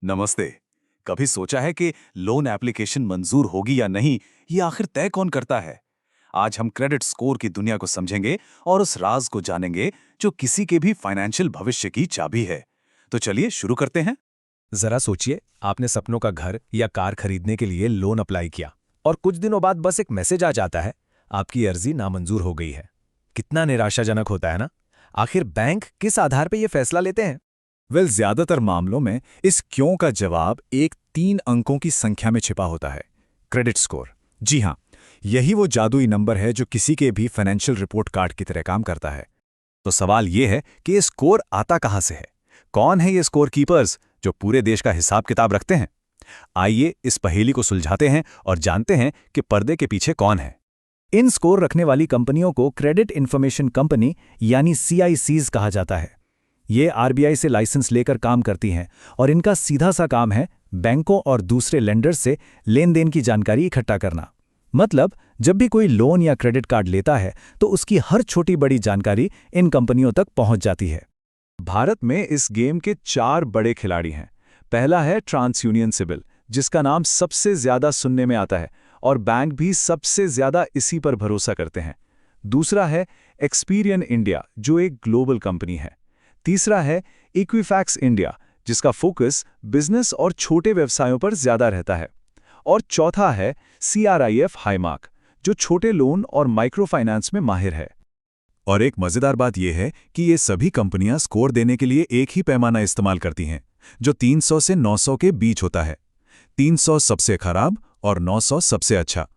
नमस्ते। कभी सोचा है कि लोन एप्लीकेशन मंजूर होगी या नहीं, ये आखिर तय कौन करता है? आज हम क्रेडिट स्कोर की दुनिया को समझेंगे और उस राज को जानेंगे जो किसी के भी फाइनेंशियल भविष्य की चाबी है। तो चलिए शुरू करते हैं। जरा सोचिए, आपने सपनों का घर या कार खरीदने के लिए लोन अप्लाई किया और कुछ दिनों बाद बस एक मैसेज आ जाता है, आपकी अर्जी नामंजूर हो गई है। कितना निराशाजनक होता है ना? आखिर बैंक किस आधार पर यह फैसला लेते हैं? ज्यादातर मामलों में इस क्यों का जवाब एक 3 अंकों की संख्या में छिपा होता है, क्रेडिट स्कोर। जी हाँ, यही वो जादुई नंबर है जो किसी के भी फाइनेंशियल रिपोर्ट कार्ड की तरह काम करता है। तो सवाल ये है कि ये स्कोर आता कहाँ से है? कौन है ये स्कोर कीपर्स जो पूरे देश का हिसाब किताब रखते हैं? आइए इस पहेली को सुलझाते हैं और जानते हैं कि पर्दे के पीछे कौन है। इन स्कोर रखने वाली कंपनियों को क्रेडिट इंफॉर्मेशन कंपनी यानी CICs कहा जाता है। ये RBI से लाइसेंस लेकर काम करती हैं और इनका सीधा सा काम है बैंकों और दूसरे लेंडर्स से लेन देन की जानकारी इकट्ठा करना। मतलब जब भी कोई लोन या क्रेडिट कार्ड लेता है तो उसकी हर छोटी बड़ी जानकारी इन कंपनियों तक पहुंच जाती है। भारत में इस गेम के 4 बड़े खिलाड़ी हैं। पहला है ट्रांसयूनियन सिबिल, जिसका नाम सबसे ज्यादा सुनने में आता है और बैंक भी सबसे ज्यादा इसी पर भरोसा करते हैं। दूसरा है एक्सपीरियन इंडिया, जो एक ग्लोबल कंपनी है। तीसरा है इक्विफैक्स इंडिया, जिसका फोकस बिजनेस और छोटे व्यवसायों पर ज्यादा रहता है। और चौथा है CRIF हाईमार्क, जो छोटे लोन और माइक्रो फाइनेंस में माहिर है। और एक मजेदार बात यह है कि ये सभी कंपनियां स्कोर देने के लिए एक ही पैमाना इस्तेमाल करती हैं, जो 300 से 900 के बीच होता है। 300 सबसे खराब और 900 सबसे अच्छा।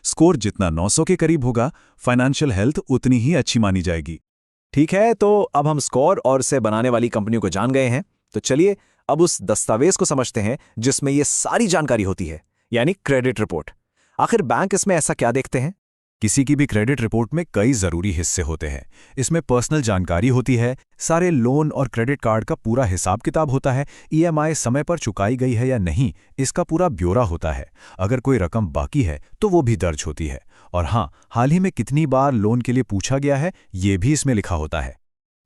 स्कोर जितना 900 के करीब होगा, फाइनेंशियल हेल्थ उतनी ही अच्छी मानी जाएगी। ठीक है, तो अब हम स्कोर और इसे बनाने वाली कंपनियों को जान गए हैं। तो चलिए अब उस दस्तावेज को समझते हैं जिसमें ये सारी जानकारी होती है, यानी क्रेडिट रिपोर्ट। आखिर बैंक इसमें ऐसा क्या देखते हैं? किसी की भी क्रेडिट रिपोर्ट में कई जरूरी हिस्से होते हैं। इसमें पर्सनल जानकारी होती है, सारे लोन और क्रेडिट कार्ड का पूरा हिसाब किताब होता है, EMI समय पर चुकाई गई है या नहीं, इसका पूरा ब्यौरा होता है। अगर कोई रकम बाकी है तो वो भी दर्ज होती है। और हाँ, हाल ही में कितनी बार लोन के लिए पूछा गया है, ये भी इसमें लिखा होता है।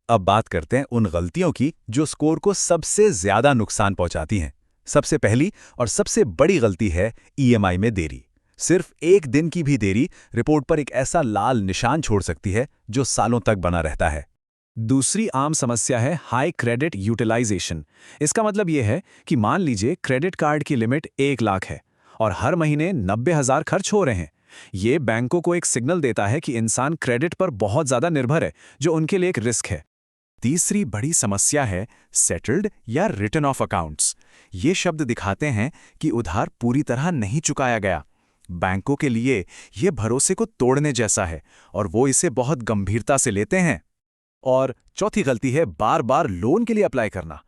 अब बात करते हैं उन गलतियों की जो स्कोर को सबसे ज्यादा नुकसान पहुंचाती हैं। सबसे पहली और सबसे बड़ी गलती है EMI में देरी। सिर्फ एक दिन की भी देरी रिपोर्ट पर एक ऐसा लाल निशान छोड़ सकती है जो सालों तक बना रहता है। दूसरी आम समस्या है हाई क्रेडिट यूटिलाइजेशन। इसका मतलब यह है कि मान लीजिए क्रेडिट कार्ड की लिमिट 1 लाख है और हर महीने 90,000 खर्च हो रहे हैं। ये बैंकों को एक सिग्नल देता है कि इंसान क्रेडिट पर बहुत ज्यादा निर्भर है, जो उनके लिए एक रिस्क है। तीसरी बड़ी समस्या है सेटल्ड या रिटन ऑफ अकाउंट्स। ये शब्द दिखाते हैं कि उधार पूरी तरह नहीं चुकाया गया। बैंकों के लिए यह भरोसे को तोड़ने जैसा है और वो इसे बहुत गंभीरता से लेते हैं। और चौथी गलती है बार बार लोन के लिए अप्लाई करना।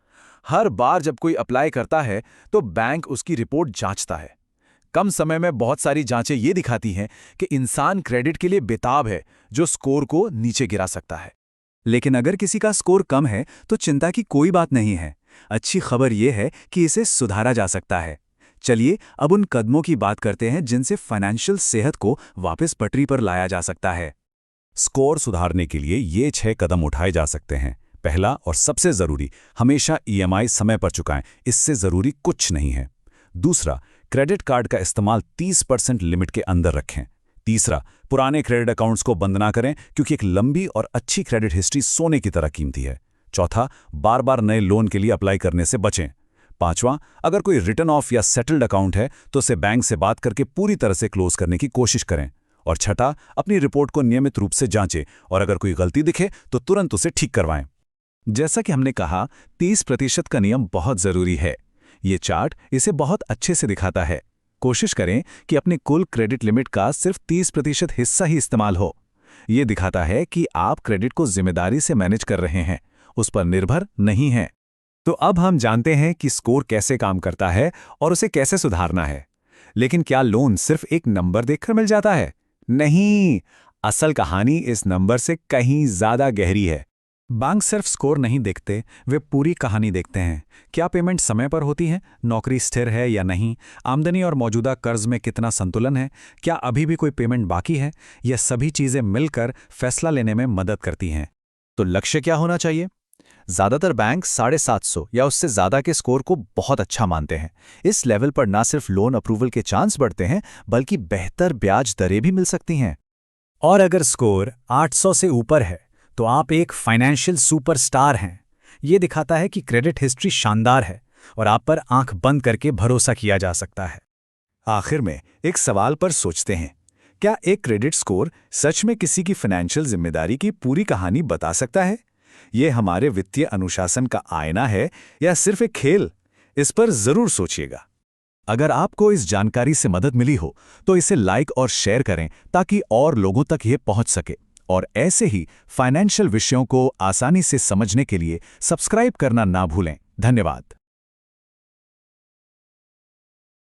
हर बार जब कोई अप्लाई करता है तो बैंक उसकी रिपोर्ट जांचता है। कम समय में बहुत सारी जांचें ये दिखाती हैं कि इंसान क्रेडिट के लिए बेताब है, जो स्कोर को नीचे गिरा सकता है। लेकिन अगर किसी का स्कोर कम है तो चिंता की कोई बात नहीं है। अच्छी खबर यह है कि इसे सुधारा जा सकता है। चलिए अब उन कदमों की बात करते हैं जिनसे फाइनेंशियल सेहत को वापस पटरी पर लाया जा सकता है। स्कोर सुधारने के लिए ये 6 कदम उठाए जा सकते हैं। पहला और सबसे जरूरी, हमेशा EMI समय पर चुकाएं, इससे जरूरी कुछ नहीं है। दूसरा, क्रेडिट कार्ड का इस्तेमाल 30% लिमिट के अंदर रखें। तीसरा, पुराने क्रेडिट अकाउंट्स को बंद ना करें, क्योंकि एक लंबी और अच्छी क्रेडिट हिस्ट्री सोने की तरह कीमती है। चौथा, बार बार नए लोन के लिए अप्लाई करने से बचें। पांचवां, अगर कोई रिटर्न ऑफ या सेटल्ड अकाउंट है तो उसे बैंक से बात करके पूरी तरह से क्लोज करने की कोशिश करें। और छठा, अपनी रिपोर्ट को नियमित रूप से जांचें और अगर कोई गलती दिखे तो तुरंत उसे ठीक करवाएं। जैसा कि हमने कहा, 30% का नियम बहुत जरूरी है। ये चार्ट इसे बहुत अच्छे से दिखाता है। कोशिश करें कि अपने कुल क्रेडिट लिमिट का सिर्फ 30% हिस्सा ही इस्तेमाल हो। ये दिखाता है कि आप क्रेडिट को जिम्मेदारी से मैनेज कर रहे हैं, उस पर निर्भर नहीं हैं। तो अब हम जानते हैं कि स्कोर कैसे काम करता है और उसे कैसे सुधारना है। लेकिन क्या लोन सिर्फ एक नंबर देखकर मिल जाता है? नहीं, असल कहानी इस नंबर से कहीं ज्यादा गहरी है। बैंक सिर्फ स्कोर नहीं देखते, वे पूरी कहानी देखते हैं। क्या पेमेंट समय पर होती है, नौकरी स्थिर है या नहीं, आमदनी और मौजूदा कर्ज में कितना संतुलन है, क्या अभी भी कोई पेमेंट बाकी है। यह सभी चीजें मिलकर फैसला लेने में मदद करती हैं। तो लक्ष्य क्या होना चाहिए? ज़्यादातर बैंक 750 या उससे ज़्यादा के स्कोर को बहुत अच्छा मानते हैं। इस लेवल पर ना सिर्फ लोन अप्रूवल के चांस बढ़ते हैं, बल्कि बेहतर ब्याज दरें भी मिल सकती हैं। और अगर स्कोर 800 से ऊपर है तो आप एक फाइनेंशियल सुपरस्टार हैं। ये दिखाता है कि क्रेडिट हिस्ट्री शानदार है और आप पर आंख बंद करके भरोसा किया जा सकता है। आखिर में एक सवाल पर सोचते हैं, क्या एक क्रेडिट स्कोर सच में किसी की फाइनेंशियल जिम्मेदारी की पूरी कहानी बता सकता है? ये हमारे वित्तीय अनुशासन का आईना है या सिर्फ एक खेल? इस पर जरूर सोचिएगा। अगर आपको इस जानकारी से मदद मिली हो तो इसे लाइक और शेयर करें ताकि और लोगों तक ये पहुंच सके। और ऐसे ही फाइनेंशियल विषयों को आसानी से समझने के लिए सब्सक्राइब करना ना भूलें। धन्यवाद।